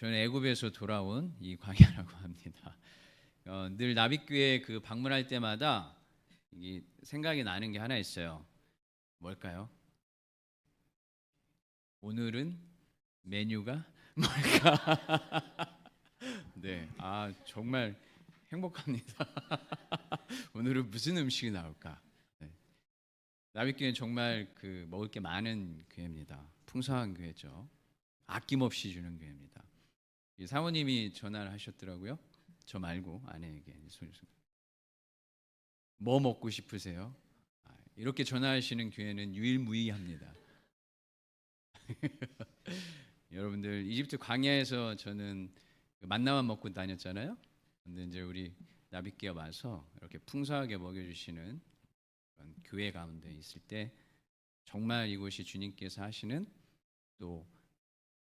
저는 애굽에서 돌아온 이광야라고 합니다. 늘 나빛교회 그 방문할 때마다 이게 생각이 나는 게 하나 있어요. 뭘까요? 오늘은 메뉴가 뭘까? 네, 정말 행복합니다. 오늘은 무슨 음식이 나올까? 네. 나빛교회는 정말 그 먹을 게 많은 교회입니다. 풍성한 교회죠. 아낌없이 주는 교회입니다. 이 사모님이 전화를 하셨더라고요. 저 말고 아내에게 뭐 먹고 싶으세요? 이렇게 전화하시는 교회는 유일무이합니다. 여러분들 이집트 광야에서 저는 만나만 먹고 다녔잖아요. 근데 이제 우리 나비끼에 와서 이렇게 풍성하게 먹여주시는 그런 교회 가운데 있을 때 정말 이곳이 주님께서 하시는 또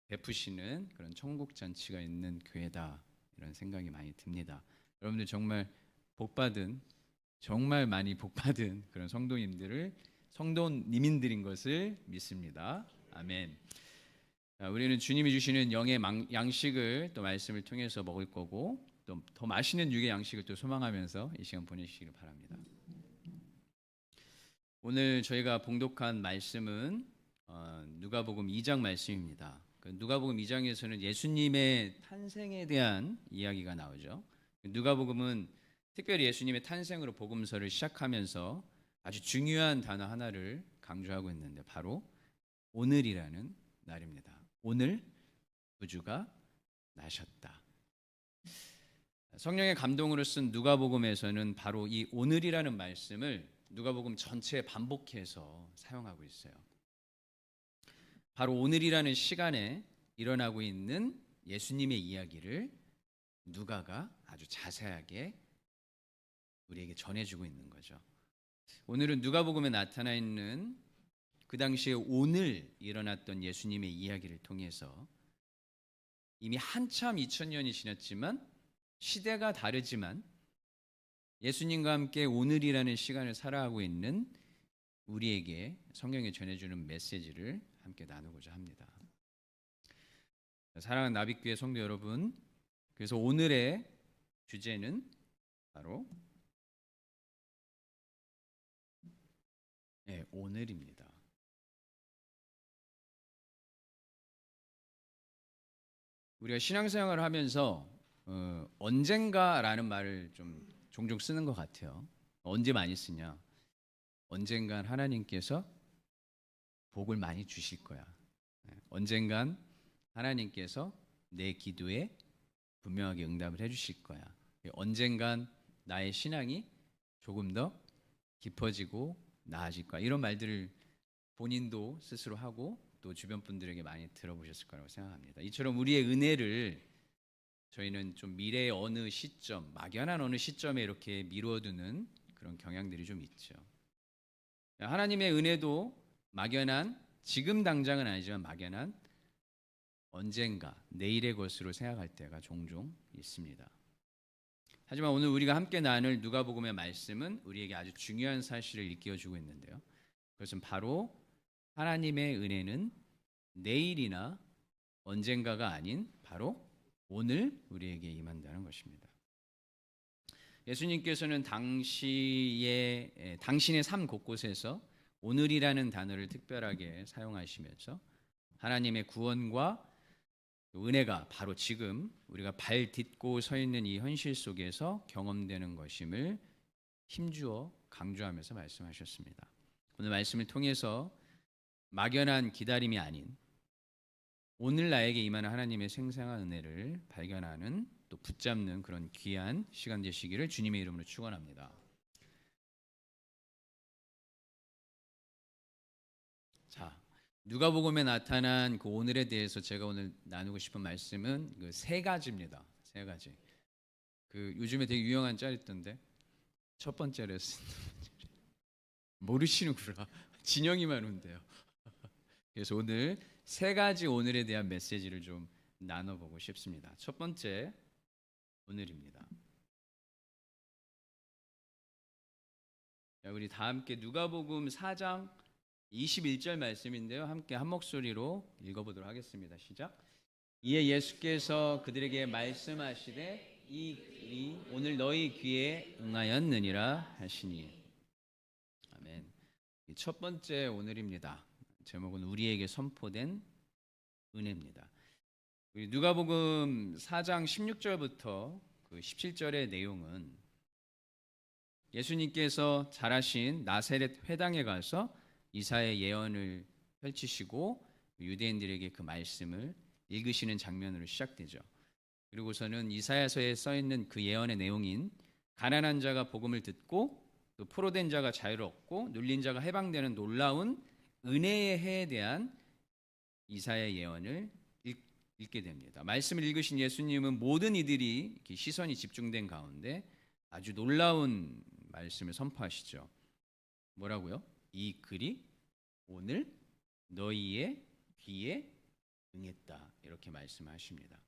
베푸시는 그런 천국 잔치가 있는 교회다, 이런 생각이 많이 듭니다. 여러분들 정말 복받은, 정말 많이 복받은 그런 성도님들인 것을 믿습니다. 아멘. 우리는 주님이 주시는 영의 양식을 또 말씀을 통해서 먹을 거고, 또 더 맛있는 육의 양식을 또 소망하면서 이 시간 보내시기를 바랍니다. 오늘 저희가 봉독한 말씀은 누가복음 2장 말씀입니다. 누가복음 2장에서는 예수님의 탄생에 대한 이야기가 나오죠. 누가복음은 특별히 예수님의 탄생으로 복음서를 시작하면서 아주 중요한 단어 하나를 강조하고 있는데, 바로 오늘이라는 날입니다. 오늘 구주가 나셨다. 성령의 감동으로 쓴 누가복음에서는 바로 이 오늘이라는 말씀을 누가복음 전체에 반복해서 사용하고 있어요. 바로 오늘이라는 시간에 일어나고 있는 예수님의 이야기를 누가가 아주 자세하게 우리에게 전해주고 있는 거죠. 오늘은 누가복음에 나타나 있는 그 당시에 오늘 일어났던 예수님의 이야기를 통해서 이미 한참 2000년이 지났지만 시대가 다르지만 예수님과 함께 오늘이라는 시간을 살아가고 있는 우리에게 성경에 전해주는 메시지를 함께 나누고자 합니다. 사랑하는 나빛교회 성도 여러분, 그래서 오늘의 주제는 바로 오늘입니다. 우리가 신앙생활을 하면서 언젠가라는 말을 좀 종종 쓰는 것 같아요. 언제 많이 쓰냐? 언젠간 하나님께서 복을 많이 주실 거야. 언젠간 하나님께서 내 기도에 분명하게 응답을 해주실 거야. 언젠간 나의 신앙이 조금 더 깊어지고 나아질 거야. 이런 말들을 본인도 스스로 하고 또 주변 분들에게 많이 들어보셨을 거라고 생각합니다. 이처럼 우리의 은혜를 저희는 좀 미래의 어느 시점, 막연한 어느 시점에 이렇게 미루어두는 그런 경향들이 좀 있죠. 하나님의 은혜도 막연한, 지금 당장은 아니지만 막연한 언젠가 내일의 것으로 생각할 때가 종종 있습니다. 하지만 오늘 우리가 함께 나눌 누가복음의 말씀은 우리에게 아주 중요한 사실을 일깨워주고 있는데요. 그것은 바로 하나님의 은혜는 내일이나 언젠가가 아닌 바로 오늘 우리에게 임한다는 것입니다. 예수님께서는 당신의 삶 곳곳에서 오늘이라는 단어를 특별하게 사용하시면서 하나님의 구원과 은혜가 바로 지금 우리가 발 딛고 서 있는 이 현실 속에서 경험되는 것임을 힘주어 강조하면서 말씀하셨습니다. 오늘 말씀을 통해서 막연한 기다림이 아닌 오늘 나에게 임하는 하나님의 생생한 은혜를 발견하는, 또 붙잡는 그런 귀한 시간 되시기를 주님의 이름으로 축원합니다. 자, 누가복음에 나타난 그 오늘에 대해서 제가 오늘 나누고 싶은 말씀은 그 세 가지입니다. 세 가지. 그 요즘에 되게 유용한 짤 있던데, 첫 번째 레슨 모르시는구나. 진영이만 온대요. 그래서 오늘 세 가지 오늘에 대한 메시지를 좀 나눠보고 싶습니다. 첫 번째 오늘입니다. 우리 다 함께 누가복음 4장 21절 말씀인데요. 함께 한 목소리로 읽어보도록 하겠습니다. 시작. 이에 예수께서 그들에게 말씀하시되 이 글이 오늘 너희 귀에 응하였느니라 하시니. 아멘. 첫 번째 오늘입니다. 제목은 우리에게 선포된 은혜입니다. 우리 누가복음 4장 16절부터 그 17절의 내용은 예수님께서 잘하신 나사렛 회당에 가서 이사야의 예언을 펼치시고 유대인들에게 그 말씀을 읽으시는 장면으로 시작되죠. 그리고서는 이사야서에 써 있는 그 예언의 내용인 가난한 자가 복음을 듣고 또 포로된 자가 자유를 얻고 눌린 자가 해방되는 놀라운 은혜의 해에 대한 이사야의 예언을 읽게 됩니다. 말씀을 읽으신 예수님은 모든 이들이 시선이 집중된 가운데 아주 놀라운 말씀을 선포하시죠. 뭐라고요? 이 글이 오늘 너희의 귀에 응했다, 이렇게 말씀하십니다.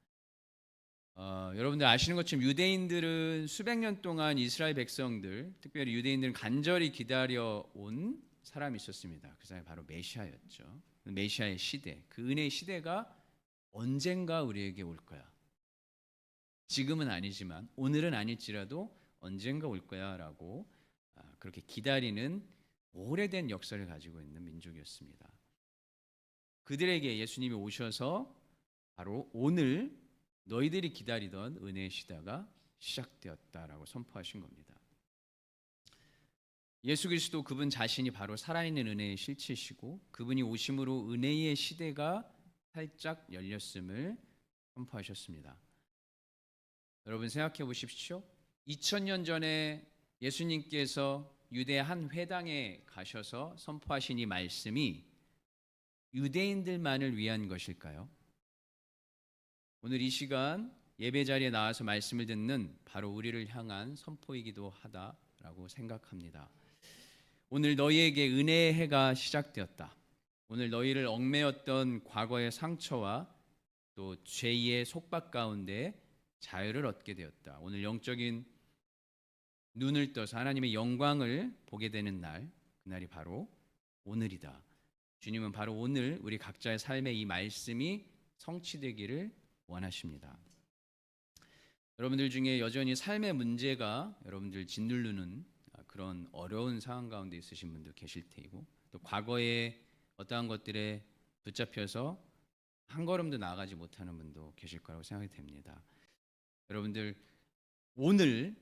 여러분들 아시는 것처럼 유대인들은 수백 년 동안 이스라엘 백성들, 특별히 유대인들은 간절히 기다려온 사람이 있었습니다. 그 사람이 바로 메시아였죠. 메시아의 시대, 그 은혜의 시대가 언젠가 우리에게 올 거야. 지금은 아니지만, 오늘은 아닐지라도 언젠가 올 거야 라고 그렇게 기다리는 오래된 역사를 가지고 있는 민족이었습니다. 그들에게 예수님이 오셔서 바로 오늘 너희들이 기다리던 은혜의 시대가 시작되었다라고 선포하신 겁니다. 예수 그리스도 그분 자신이 바로 살아있는 은혜의 실체시고 그분이 오심으로 은혜의 시대가 활짝 열렸음을 선포하셨습니다. 여러분 생각해 보십시오. 2000년 전에 예수님께서 유대 한 회당에 가셔서 선포하신 이 말씀이 유대인들만을 위한 것일까요? 오늘 이 시간 예배 자리에 나와서 말씀을 듣는 바로 우리를 향한 선포이기도 하다라고 생각합니다. 오늘 너희에게 은혜의 해가 시작되었다. 오늘 너희를 얽매였던 과거의 상처와 또 죄의 속박 가운데 자유를 얻게 되었다. 오늘 영적인 눈을 떠서 하나님의 영광을 보게 되는 날, 그날이 바로 오늘이다. 주님은 바로 오늘 우리 각자의 삶에 이 말씀이 성취되기를 원하십니다. 여러분들 중에 여전히 삶의 문제가 여러분들 짓누르는 그런 어려운 상황 가운데 있으신 분도 계실 테이고, 또 과거에 어떠한 것들에 붙잡혀서 한 걸음도 나아가지 못하는 분도 계실 거라고 생각이 됩니다. 여러분들 오늘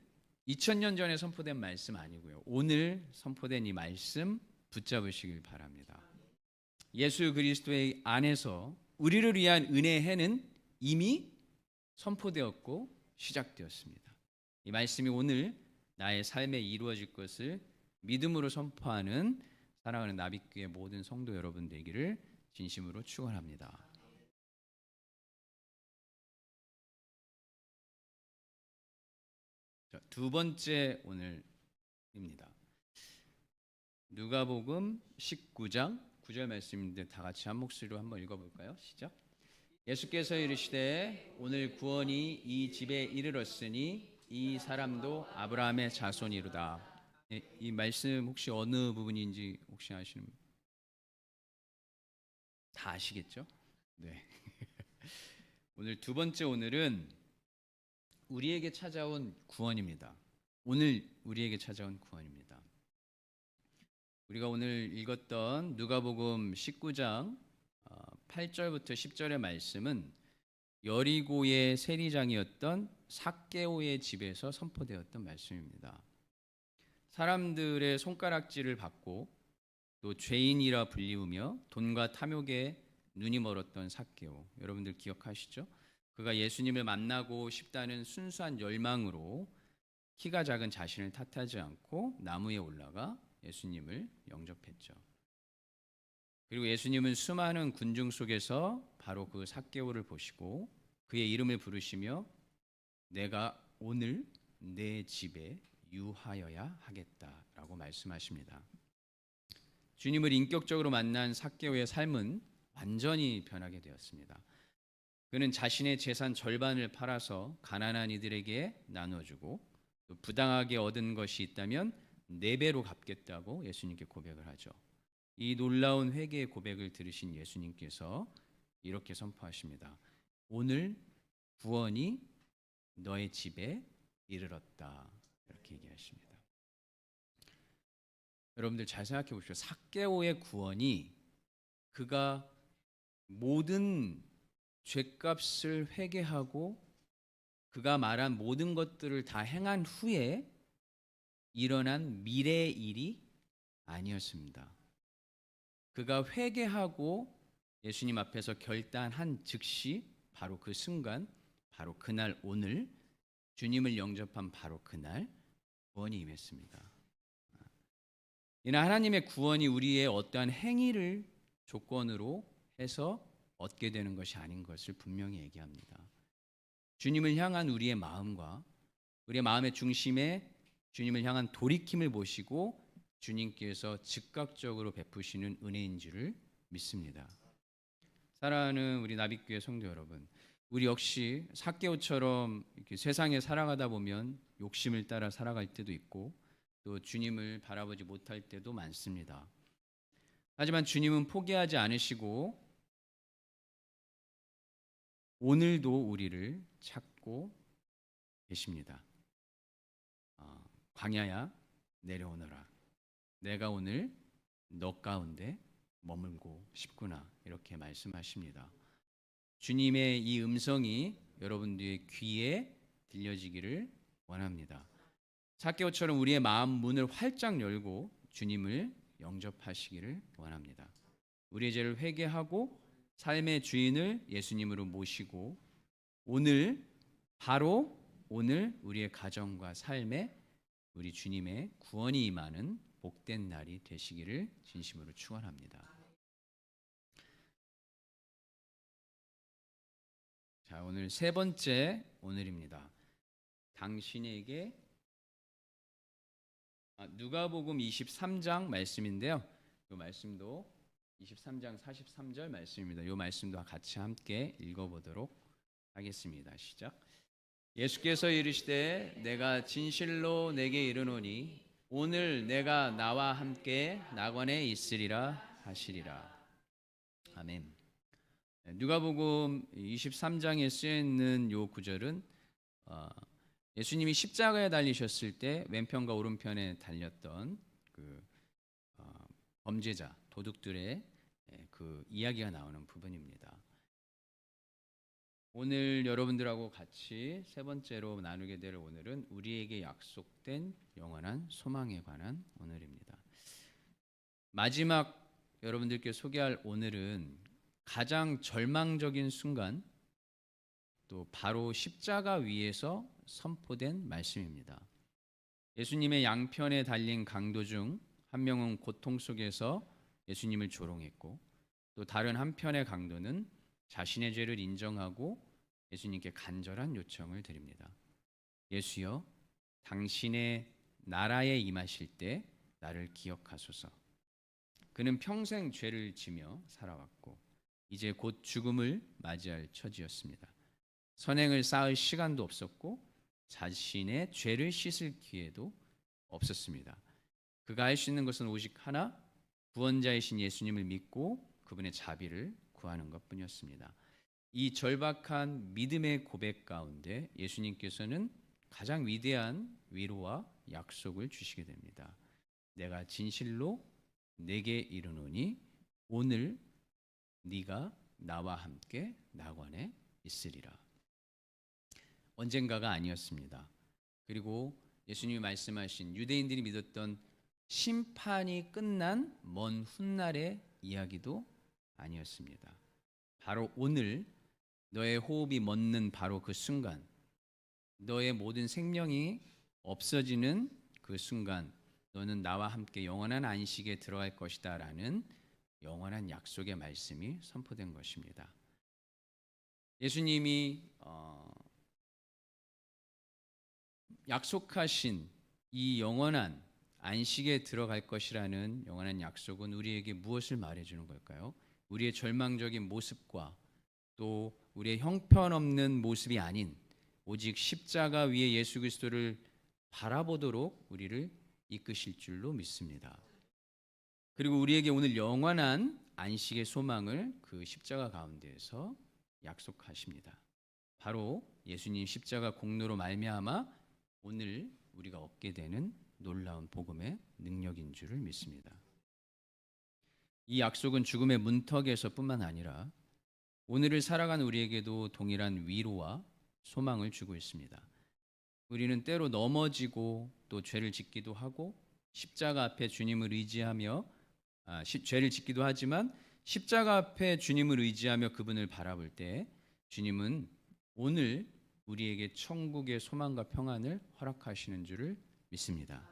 2000년 전에 선포된 말씀 아니고요, 오늘 선포된 이 말씀 붙잡으시길 바랍니다. 예수 그리스도의 안에서 우리를 위한 은혜의 해는 이미 선포되었고 시작되었습니다. 이 말씀이 오늘 나의 삶에 이루어질 것을 믿음으로 선포하는 사랑하는 나비교회 모든 성도 여러분 되기를 진심으로 축원합니다. 자, 두 번째 오늘입니다. 누가복음 19장 9절 말씀인데 다 같이 한 목소리로 한번 읽어볼까요? 시작. 예수께서 이르시되 오늘 구원이 이 집에 이르렀으니 이 사람도 아브라함의 자손이로다. 이 말씀 혹시 어느 부분인지 혹시 아시는 분? 다 아시겠죠? 네. 오늘 두 번째 오늘은 우리에게 찾아온 구원입니다. 오늘 우리에게 찾아온 구원입니다. 우리가 오늘 읽었던 누가복음 19장 8절부터 10절의 말씀은 여리고의 세리장이었던 삭개오의 집에서 선포되었던 말씀입니다. 사람들의 손가락질을 받고 또 죄인이라 불리우며 돈과 탐욕에 눈이 멀었던 삭개오, 여러분들 기억하시죠? 그가 예수님을 만나고 싶다는 순수한 열망으로 키가 작은 자신을 탓하지 않고 나무에 올라가 예수님을 영접했죠. 그리고 예수님은 수많은 군중 속에서 바로 그 삭개오를 보시고 그의 이름을 부르시며 내가 오늘 내 집에 유하여야 하겠다라고 말씀하십니다. 주님을 인격적으로 만난 삭개오의 삶은 완전히 변하게 되었습니다. 그는 자신의 재산 절반을 팔아서 가난한 이들에게 나눠주고 또 부당하게 얻은 것이 있다면 4배로 갚겠다고 예수님께 고백을 하죠. 이 놀라운 회개의 고백을 들으신 예수님께서 이렇게 선포하십니다. 오늘 구원이 너의 집에 이르렀다. 이렇게 얘기하십니다. 여러분들 잘 생각해 보십시오. 삭개오의 구원이 그가 모든 죄값을 회개하고 그가 말한 모든 것들을 다 행한 후에 일어난 미래의 일이 아니었습니다. 그가 회개하고 예수님 앞에서 결단한 즉시 바로 그 순간, 바로 그날 오늘 주님을 영접한 바로 그날 구원이 임했습니다. 이는 하나님의 구원이 우리의 어떠한 행위를 조건으로 해서 얻게 되는 것이 아닌 것을 분명히 얘기합니다. 주님을 향한 우리의 마음과 우리의 마음의 중심에 주님을 향한 돌이킴을 보시고 주님께서 즉각적으로 베푸시는 은혜인 줄을 믿습니다. 사랑하는 우리 나빛교회 성도 여러분, 우리 역시 삭개오처럼 이렇게 세상에 살아가다 보면 욕심을 따라 살아갈 때도 있고 또 주님을 바라보지 못할 때도 많습니다. 하지만 주님은 포기하지 않으시고 오늘도 우리를 찾고 계십니다. 광야야 내려오너라. 내가 오늘 너 가운데 머물고 싶구나. 이렇게 말씀하십니다. 주님의 이 음성이 여러분들의 귀에 들려지기를 원합니다. 삭개오처럼 우리의 마음 문을 활짝 열고 주님을 영접하시기를 원합니다. 우리의 죄를 회개하고 삶의 주인을 예수님으로 모시고 오늘 바로 오늘 우리의 가정과 삶에 우리 주님의 구원이 임하는 복된 날이 되시기를 진심으로 축원합니다. 자, 오늘 세 번째 오늘입니다. 당신에게 누가복음 23장 말씀인데요. 이 말씀도 23장 43절 말씀입니다. 이 말씀도 같이 함께 읽어보도록 하겠습니다. 시작. 예수께서 이르시되 내가 진실로 내게 이르노니 오늘 내가 나와 함께 낙원에 있으리라 하시리라. 아멘. 누가복음 23장에 쓰여 있는 이 구절은 예수님이 십자가에 달리셨을 때 왼편과 오른편에 달렸던 그 범죄자, 도둑들의 그 이야기가 나오는 부분입니다. 오늘 여러분들하고 같이 세 번째로 나누게 될 오늘은 우리에게 약속된 영원한 소망에 관한 오늘입니다. 마지막 여러분들께 소개할 오늘은 가장 절망적인 순간, 또 바로 십자가 위에서 선포된 말씀입니다. 예수님의 양편에 달린 강도 중 한 명은 고통 속에서 예수님을 조롱했고 또 다른 한편의 강도는 자신의 죄를 인정하고 예수님께 간절한 요청을 드립니다. 예수여, 당신의 나라에 임하실 때 나를 기억하소서. 그는 평생 죄를 지며 살아왔고 이제 곧 죽음을 맞이할 처지였습니다. 선행을 쌓을 시간도 없었고 자신의 죄를 씻을 기회도 없었습니다. 그가 할 수 있는 것은 오직 하나, 구원자이신 예수님을 믿고 그분의 자비를 구하는 것뿐이었습니다. 이 절박한 믿음의 고백 가운데 예수님께서는 가장 위대한 위로와 약속을 주시게 됩니다. 내가 진실로 내게 이르노니 오늘 네가 나와 함께 낙원에 있으리라. 언젠가가 아니었습니다. 그리고 예수님이 말씀하신 유대인들이 믿었던 심판이 끝난 먼 훗날의 이야기도 아니었습니다. 바로 오늘 너의 호흡이 멎는 바로 그 순간, 너의 모든 생명이 없어지는 그 순간 너는 나와 함께 영원한 안식에 들어갈 것이다 라는 영원한 약속의 말씀이 선포된 것입니다. 예수님이 약속하신 이 영원한 안식에 들어갈 것이라는 영원한 약속은 우리에게 무엇을 말해주는 걸까요? 우리의 절망적인 모습과 또 우리의 형편없는 모습이 아닌 오직 십자가 위에 예수 그리스도를 바라보도록 우리를 이끄실 줄로 믿습니다. 그리고 우리에게 오늘 영원한 안식의 소망을 그 십자가 가운데에서 약속하십니다. 바로 예수님 십자가 공로로 말미암아 오늘 우리가 얻게 되는 놀라운 복음의 능력인 줄을 믿습니다. 이 약속은 죽음의 문턱에서뿐만 아니라 오늘을 살아가는 우리에게도 동일한 위로와 소망을 주고 있습니다. 우리는 때로 넘어지고 또 죄를 짓기도 하고 십자가 앞에 주님을 의지하며 죄를 짓기도 하지만 십자가 앞에 주님을 의지하며 그분을 바라볼 때 주님은 오늘 우리에게 천국의 소망과 평안을 허락하시는 줄을 믿습니다.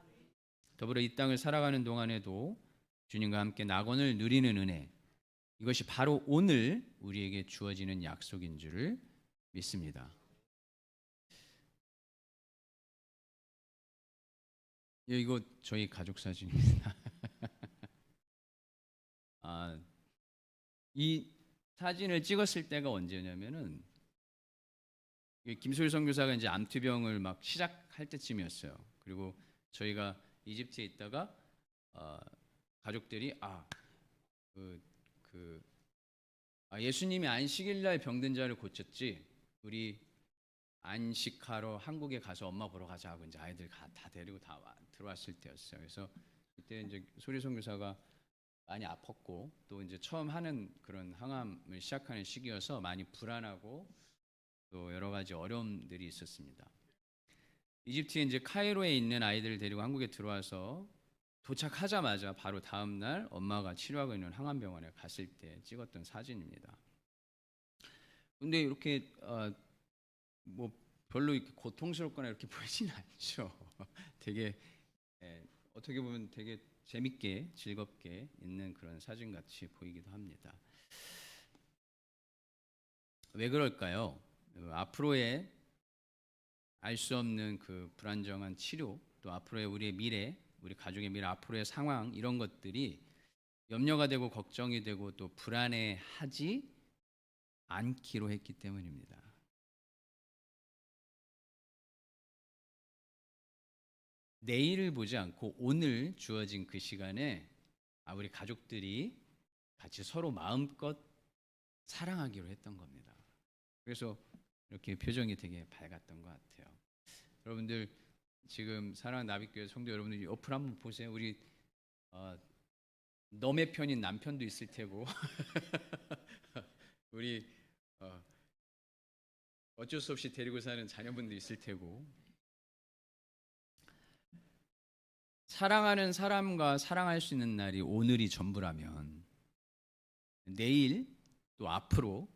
더불어 이 땅을 살아가는 동안에도 주님과 함께 낙원을 누리는 은혜, 이것이 바로 오늘 우리에게 주어지는 약속인 줄을 믿습니다. 이거 저희 가족 사진입니다. 이 사진을 찍었을 때가 언제냐면은 김소일 선교사가 이제 암투병을 막 시작할 때쯤이었어요. 그리고 저희가 이집트에 있다가 가족들이 예수님이 안식일 날 병든 자를 고쳤지, 우리 안식하러 한국에 가서 엄마 보러 가자 하고 이제 아이들 다 데리고 다 들어왔을 때였어요. 그래서 그때 이제 소리 선교사가 많이 아팠고 또 이제 처음 하는 그런 항암을 시작하는 시기여서 많이 불안하고 또 여러 가지 어려움들이 있었습니다. 이집트에 이제 카이로에 있는 아이들을 데리고 한국에 들어와서 도착하자마자 바로 다음 날 엄마가 치료하고 있는 항암병원에 갔을 때 찍었던 사진입니다. 근데 이렇게 뭐 별로 이렇게 고통스럽거나 이렇게 보이진 않죠. 되게 어떻게 보면 되게 재밌게 즐겁게 있는 그런 사진 같이 보이기도 합니다. 왜 그럴까요? 앞으로의 알 수 없는 그 불안정한 치료, 또 앞으로의 우리의 미래, 우리 가족의 미래, 앞으로의 상황, 이런 것들이 염려가 되고 걱정이 되고 또 불안해하지 않기로 했기 때문입니다. 내일을 보지 않고 오늘 주어진 그 시간에 우리 가족들이 같이 서로 마음껏 사랑하기로 했던 겁니다. 그래서 이렇게 표정이 되게 밝았던 것 같아요. 여러분들 지금 사랑하는 나빛교회 성도 여러분들 옆을 한번 보세요. 우리 너의 편인 남편도 있을 테고 우리 어쩔 수 없이 데리고 사는 자녀분도 있을 테고, 사랑하는 사람과 사랑할 수 있는 날이 오늘이 전부라면 내일 또 앞으로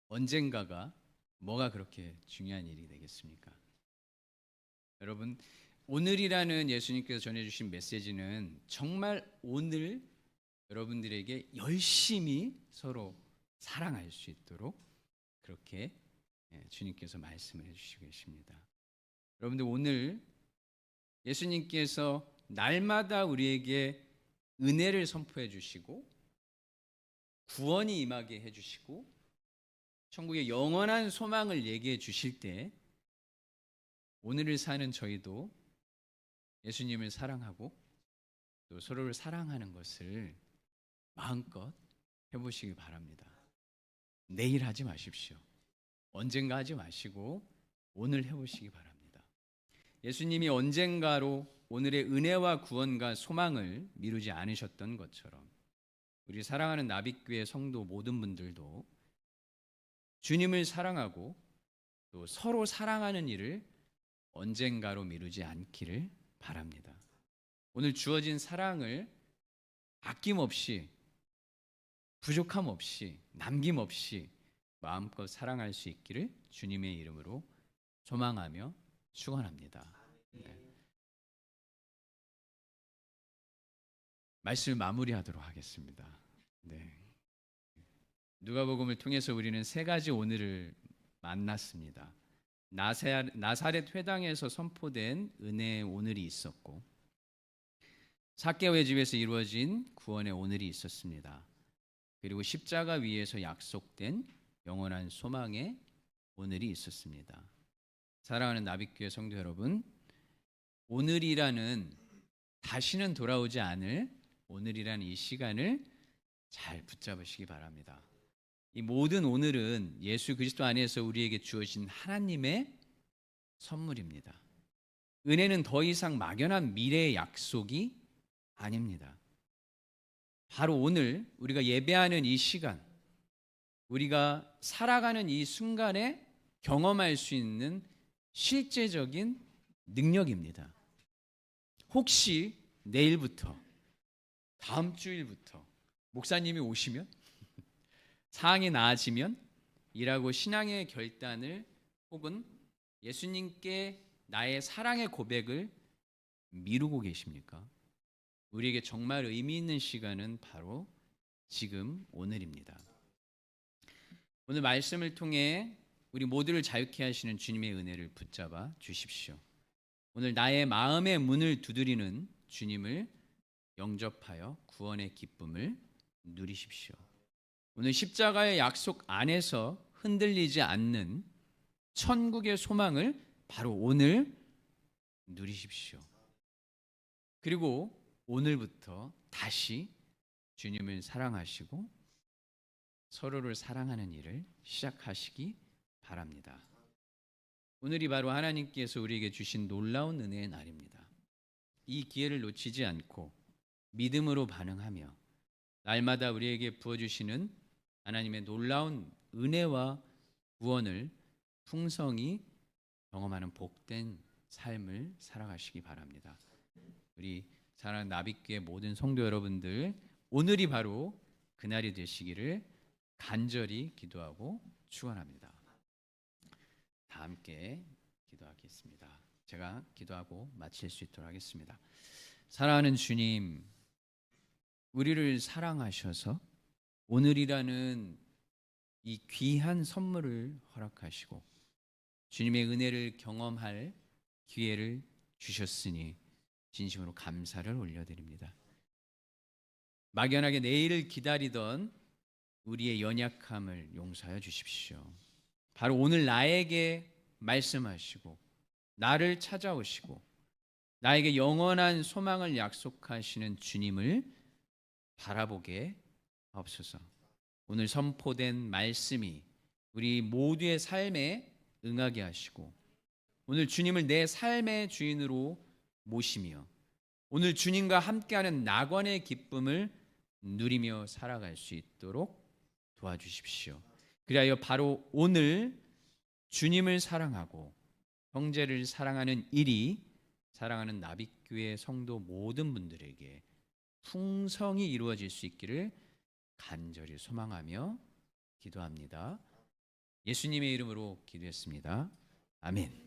언젠가가 뭐가 그렇게 중요한 일이 되겠습니까? 여러분, 오늘이라는 예수님께서 전해주신 메시지는 정말 오늘 여러분들에게 열심히 서로 사랑할 수 있도록 그렇게 주님께서 말씀을 해주시고 계십니다. 여러분들, 오늘 예수님께서 날마다 우리에게 은혜를 선포해 주시고 구원이 임하게 해 주시고 천국의 영원한 소망을 얘기해 주실 때 오늘을 사는 저희도 예수님을 사랑하고 또 서로를 사랑하는 것을 마음껏 해보시기 바랍니다. 내일 하지 마십시오. 언젠가 하지 마시고 오늘 해보시기 바랍니다. 예수님이 언젠가로 오늘의 은혜와 구원과 소망을 미루지 않으셨던 것처럼 우리 사랑하는 나빛교회 성도 모든 분들도 주님을 사랑하고 또 서로 사랑하는 일을 언젠가로 미루지 않기를 바랍니다. 오늘 주어진 사랑을 아낌없이, 부족함 없이, 남김없이 마음껏 사랑할 수 있기를 주님의 이름으로 소망하며 축원합니다. 말씀을 마무리하도록 하겠습니다. 누가복음을 통해서 우리는 세 가지 오늘을 만났습니다. 나사렛 회당에서 선포된 은혜의 오늘이 있었고, 삭개오의 집에서 이루어진 구원의 오늘이 있었습니다. 그리고 십자가 위에서 약속된 영원한 소망의 오늘이 있었습니다. 사랑하는 나빛교회 성도 여러분, 오늘이라는 다시는 돌아오지 않을 오늘이라는 이 시간을 잘 붙잡으시기 바랍니다. 이 모든 오늘은 예수 그리스도 안에서 우리에게 주어진 하나님의 선물입니다. 은혜는 더 이상 막연한 미래의 약속이 아닙니다. 바로 오늘 우리가 예배하는 이 시간, 우리가 살아가는 이 순간에 경험할 수 있는 실제적인 능력입니다. 혹시 내일부터, 다음 주일부터 목사님이 오시면, 상황이 나아지면 이라고 신앙의 결단을 혹은 예수님께 나의 사랑의 고백을 미루고 계십니까? 우리에게 정말 의미 있는 시간은 바로 지금 오늘입니다. 오늘 말씀을 통해 우리 모두를 자유케 하시는 주님의 은혜를 붙잡아 주십시오. 오늘 나의 마음의 문을 두드리는 주님을 영접하여 구원의 기쁨을 누리십시오. 오늘 십자가의 약속 안에서 흔들리지 않는 천국의 소망을 바로 오늘 누리십시오. 그리고 오늘부터 다시 주님을 사랑하시고 서로를 사랑하는 일을 시작하시기 바랍니다. 오늘이 바로 하나님께서 우리에게 주신 놀라운 은혜의 날입니다. 이 기회를 놓치지 않고 믿음으로 반응하며 날마다 우리에게 부어주시는 하나님의 놀라운 은혜와 구원을 풍성히 경험하는 복된 삶을 살아가시기 바랍니다. 우리 사랑하는 나비교회 모든 성도 여러분들, 오늘이 바로 그날이 되시기를 간절히 기도하고 축원합니다. 다 함께 기도하겠습니다. 제가 기도하고 마칠 수 있도록 하겠습니다. 사랑하는 주님, 우리를 사랑하셔서 오늘이라는 이 귀한 선물을 허락하시고 주님의 은혜를 경험할 기회를 주셨으니 진심으로 감사를 올려드립니다. 막연하게 내일을 기다리던 우리의 연약함을 용서하여 주십시오. 바로 오늘 나에게 말씀하시고 나를 찾아오시고 나에게 영원한 소망을 약속하시는 주님을 바라보게 하옵소서. 오늘 선포된 말씀이 우리 모두의 삶에 응하게 하시고 오늘 주님을 내 삶의 주인으로 모시며 오늘 주님과 함께하는 낙원의 기쁨을 누리며 살아갈 수 있도록 도와주십시오. 그리하여 바로 오늘 주님을 사랑하고 형제를 사랑하는 일이 사랑하는 나비교회 성도 모든 분들에게 풍성히 이루어질 수 있기를 간절히 소망하며 기도합니다. 예수님의 이름으로 기도했습니다. 아멘.